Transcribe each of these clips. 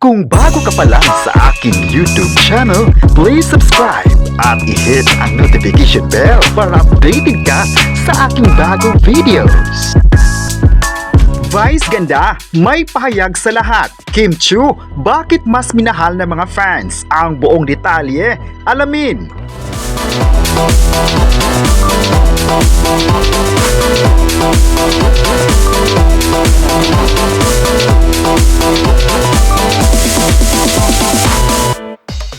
Kung bago ka pa lang sa aking YouTube channel, please subscribe at i-hit ang notification bell para updated ka sa aking bagong videos. Vice ganda, may pahayag sa lahat. Kim Chiu, bakit mas minahal ng mga fans? Ang buong detalye, alamin.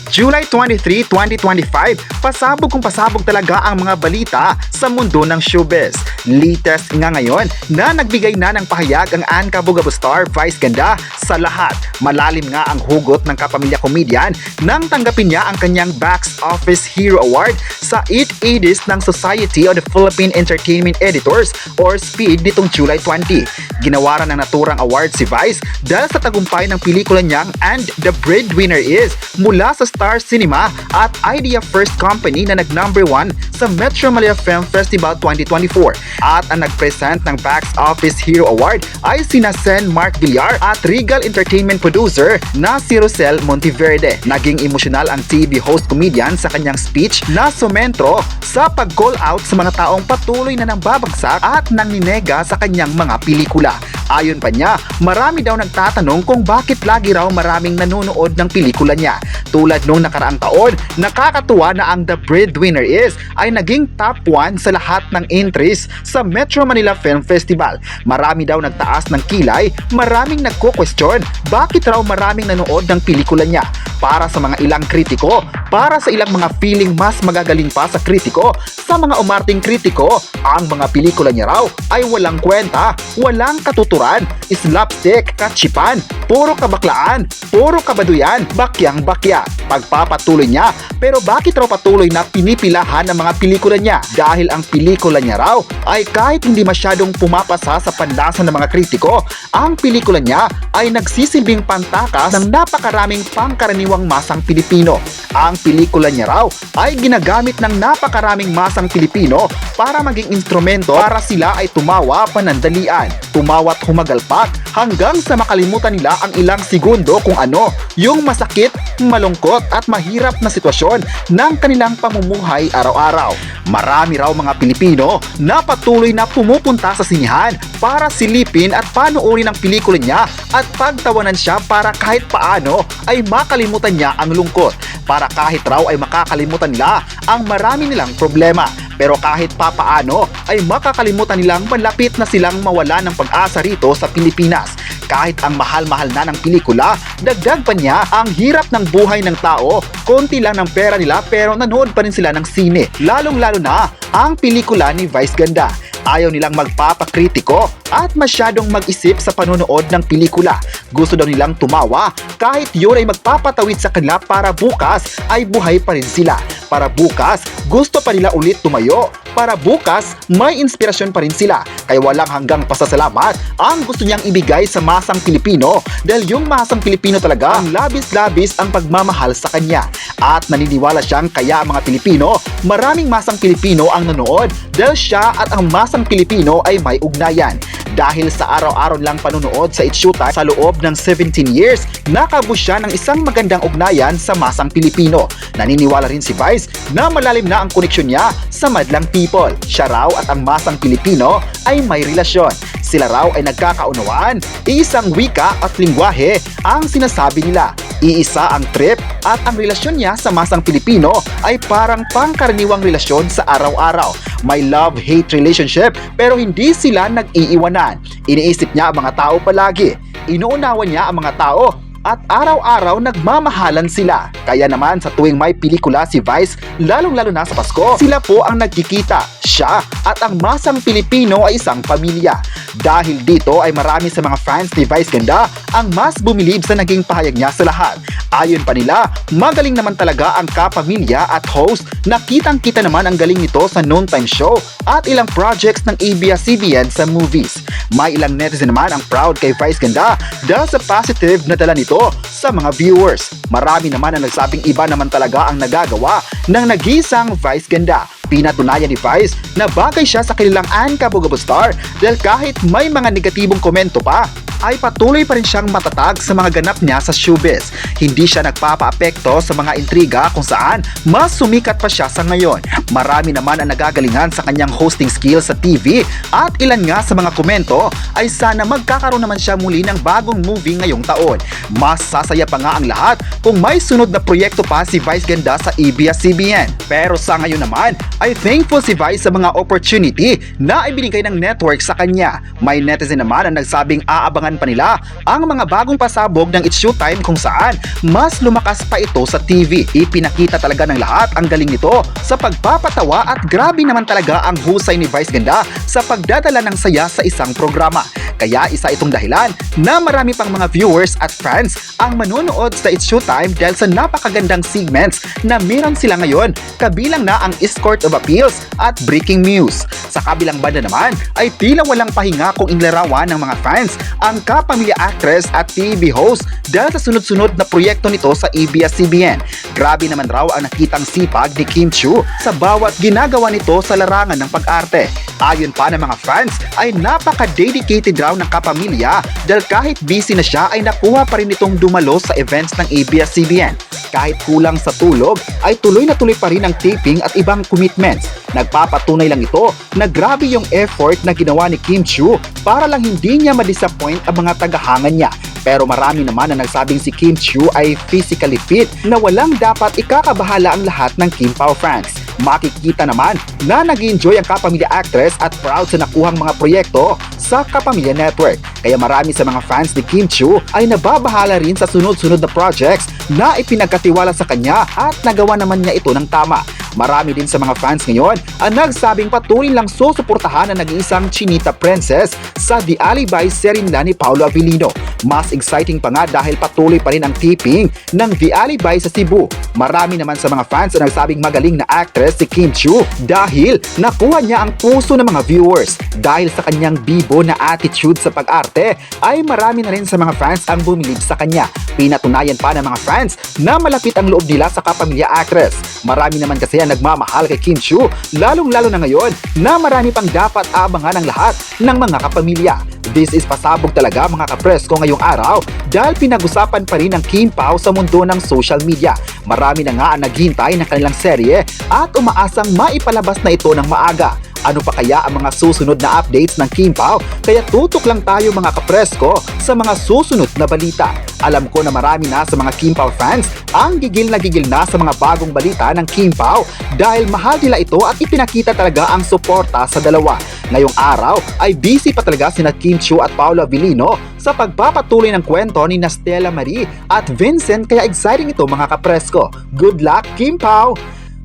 July 23, 2025, pasabog kung pasabog talaga ang mga balita sa mundo ng showbiz. Latest nga ngayon na nagbigay na ng pahayag ang Ann Cabugabo star Vice Ganda sa lahat. Malalim nga ang hugot ng kapamilya comedian nang tanggapin niya ang kanyang Box Office Hero Award sa 880s ng Society of the Philippine Entertainment Editors or SPEED nitong July 20. Ginawaran ng naturang award si Vice dahil sa tagumpay ng pelikula niyang And the Breadwinner Is mula sa Star Cinema at Idea First Company na nag-number 1 sa Metro Manila Film Festival 2024. At ang nag-present ng Box Office Hero Award ay sina Sen Mark Villar at Regal Entertainment producer na si Rosel Monteverde. Naging emosyonal ang TV host comedian sa kanyang speech na sumentro sa pag-call out sa mga taong patuloy na nangbabagsak at nanginega sa kanyang mga pelikula. Ayon pa niya, marami daw nagtatanong kung bakit lagi raw maraming nanonood ng pelikula niya. Tulad nung nakaraang taon, nakakatuwa na ang The Breadwinner Is ay naging top 1 sa lahat ng entries sa Metro Manila Film Festival. Marami daw nagtaas ng kilay, maraming nagko-question bakit raw maraming nanood ng pelikula niya. Para sa mga ilang kritiko, para sa ilang mga feeling mas magagaling pa sa kritiko, sa mga umarting kritiko, ang mga pelikula niya raw ay walang kwenta, walang katuturan, slapstick, katsipan, puro kabaklaan, puro kabaduyan, bakyang-bakya. Pagpapatuloy niya, pero bakit raw patuloy na pinipilahan ang mga pelikula niya? Dahil ang pelikula niya raw ay kahit hindi masyadong pumapasa sa panlasa ng mga kritiko, ang pelikula niya ay nagsisilbing pantakas ng napakaraming pangkaraniwang masang Pilipino. Ang pelikula niya raw ay ginagamit ng napakaraming masang Pilipino para maging instrumento para sila ay tumawa panandalian, tumawa't humagalpak hanggang sa makalimutan nila ang ilang segundo kung ano yung masakit, malungkot at mahirap na sitwasyon ng kanilang pamumuhay araw-araw. Marami raw mga Pilipino na patuloy na pumupunta sa sinihan para silipin at panoorin ang pelikula niya at pagtawanan siya para kahit paano ay makalimutan niya ang lungkot. Para kahit raw ay makakalimutan nila ang marami nilang problema. Pero kahit papaano ay makakalimutan nilang malapit na silang mawala ng pag-asa rito sa Pilipinas. Kahit ang mahal-mahal na ng pelikula, dagdag pa niya ang hirap ng buhay ng tao, konti lang ng pera nila pero nanood pa rin sila ng sine. Lalong-lalo na ang pelikula ni Vice Ganda. Ayaw nilang magpapakritiko at masyadong mag-isip sa panonood ng pelikula. Gusto daw nilang tumawa kahit yun ay magpapatawid sa kanila para bukas ay buhay pa rin sila. Para bukas, gusto pa nila ulit tumayo. Para bukas, may inspirasyon pa rin sila. Kaya walang hanggang pasasalamat ang gusto niyang ibigay sa masang Pilipino dahil yung masang Pilipino talaga ang labis-labis ang pagmamahal sa kanya. At naniniwala siyang kaya ang mga Pilipino, maraming masang Pilipino ang nanood dahil siya at ang masang Pilipino ay may ugnayan. Dahil sa araw-araw lang panunood sa It's Showtime sa loob ng 17 years, nakabuo siya ng isang magandang ugnayan sa masang Pilipino. Naniniwala rin si Vice na malalim na ang koneksyon niya sa madlang people. Siya raw at ang masang Pilipino ay may relasyon. Sila raw ay nagkakaunawaan, iisang wika at lingwahe ang sinasabi nila. Iisa ang trip at ang relasyon niya sa masang Pilipino ay parang pangkaraniwang relasyon sa araw-araw. May love-hate relationship pero hindi sila nag-iiwanan. Iniisip niya ang mga tao palagi. Inuunawan niya ang mga tao at araw-araw nagmamahalan sila. Kaya naman sa tuwing may pelikula si Vice, lalong-lalo na sa Pasko, sila po ang nagkikita. Siya at ang masang Pilipino ay isang pamilya. Dahil dito ay marami sa mga fans ni Vice Ganda ang mas bumilib sa naging pahayag niya sa lahat. Ayon pa nila, magaling naman talaga ang kapamilya at host na kitang-kita naman ang galing nito sa noontime show at ilang projects ng ABS-CBN sa movies. May ilang netizen naman ang proud kay Vice Ganda dahil sa positive na dala nito sa mga viewers. Marami naman ang nagsabing iba naman talaga ang nagagawa ng nag-iisang Vice Ganda. Pinatunayan ni Vice na bagay siya sa kanilang Ann Cabugabo star dahil kahit may mga negatibong komento pa, ay patuloy pa rin siyang matatag sa mga ganap niya sa showbiz. Hindi siya nagpapaapekto sa mga intriga kung saan mas sumikat pa siya sa ngayon. Marami naman ang nagagalingan sa kanyang hosting skills sa TV at ilan nga sa mga komento ay sana magkakaroon naman siya muli ng bagong movie ngayong taon. Mas sasaya pa nga ang lahat kung may sunod na proyekto pa si Vice Ganda sa ABS-CBN. Pero sa ngayon naman ay thankful si Vice sa mga opportunity na ibinigay ng network sa kanya. May netizen naman ang nagsabing aabangan pa nila ang mga bagong pasabog ng It's Showtime kung saan mas lumakas pa ito sa TV. Ipinakita talaga ng lahat ang galing nito sa pagpapatawa at grabe naman talaga ang husay ni Vice Ganda sa pagdadala ng saya sa isang programa. Kaya isa itong dahilan na marami pang mga viewers at fans ang manonood sa It's Showtime dahil sa napakagandang segments na meron sila ngayon, kabilang na ang Escort of Appeals at Breaking News. Sa kabilang banda naman ay tila walang pahinga kung inilarawan ng mga fans ang kapamilya actress at TV host dahil sa sunod-sunod na proyekto nito sa ABS-CBN. Grabe naman raw ang nakitang sipag ni Kim Chiu sa bawat ginagawa nito sa larangan ng pag-arte. Ayon pa ng mga fans ay napaka-dedicated raw ng kapamilya dahil kahit busy na siya ay nakuha pa rin itong dumalo sa events ng ABS-CBN. Kahit kulang sa tulog ay tuloy na tuloy pa rin ang taping at ibang commitments. Nagpapatunay lang ito na grabe yung effort na ginawa ni Kim Chiu para lang hindi niya ma-disappoint ang mga tagahangan niya. Pero marami naman na nagsabing si Kim Chiu ay physically fit na walang dapat ikakabahala ang lahat ng Kim Pao fans. Makikita naman na nag-enjoy ang kapamilya actress at proud sa nakuhang mga proyekto sa Kapamilya Network. Kaya marami sa mga fans ni Kim Chiu ay nababahala rin sa sunod-sunod na projects na ipinagkatiwala sa kanya at nagawa naman niya ito ng tama. Marami din sa mga fans ngayon ang nagsabing patuloy lang susuportahan ang nag-iisang Chinita Princess sa The Alibay serye nila ni Paolo Avellino. Mas exciting pa nga dahil patuloy pa rin ang taping ng The Alibay sa Cebu. Marami naman sa mga fans ang nagsabing magaling na actress si Kim Chiu dahil nakuha niya ang puso ng mga viewers. Dahil sa kanyang bibo na attitude sa pag-arte ay marami na rin sa mga fans ang bumilib sa kanya. Pinatunayan pa ng mga fans na malapit ang loob nila sa kapamilya actress. Marami naman kasi ang nagmamahal kay Kim Chiu, lalong-lalo na ngayon na marami pang dapat abangan ng lahat ng mga kapamilya. This is pasabog talaga mga kapresko ngayong araw dahil pinag-usapan pa rin ng Kim Pao sa mundo ng social media. Marami na nga ang naghihintay ng kanilang serye at umaasang maipalabas na ito ng maaga. Ano pa kaya ang mga susunod na updates ng Kim Pao? Kaya tutok lang tayo mga kapresko sa mga susunod na balita. Alam ko na marami na sa mga Kim Pao fans ang gigil na sa mga bagong balita ng Kim Pao dahil mahal nila ito at ipinakita talaga ang suporta sa dalawa. Ngayong araw ay busy pa talaga sina Kim Chiu at Paolo Avellino sa pagpapatuloy ng kwento ni Stella Marie at Vincent, kaya exciting ito mga kapresko. Good luck Kim Pao!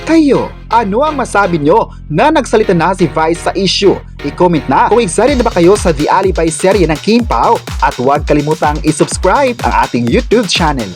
Kayo, ano ang masabi nyo na nagsalita na si Vice sa issue? I-comment na kung excited na ba kayo sa The Alibay serye ng Kim Pao at huwag kalimutang i-subscribe ang ating YouTube channel.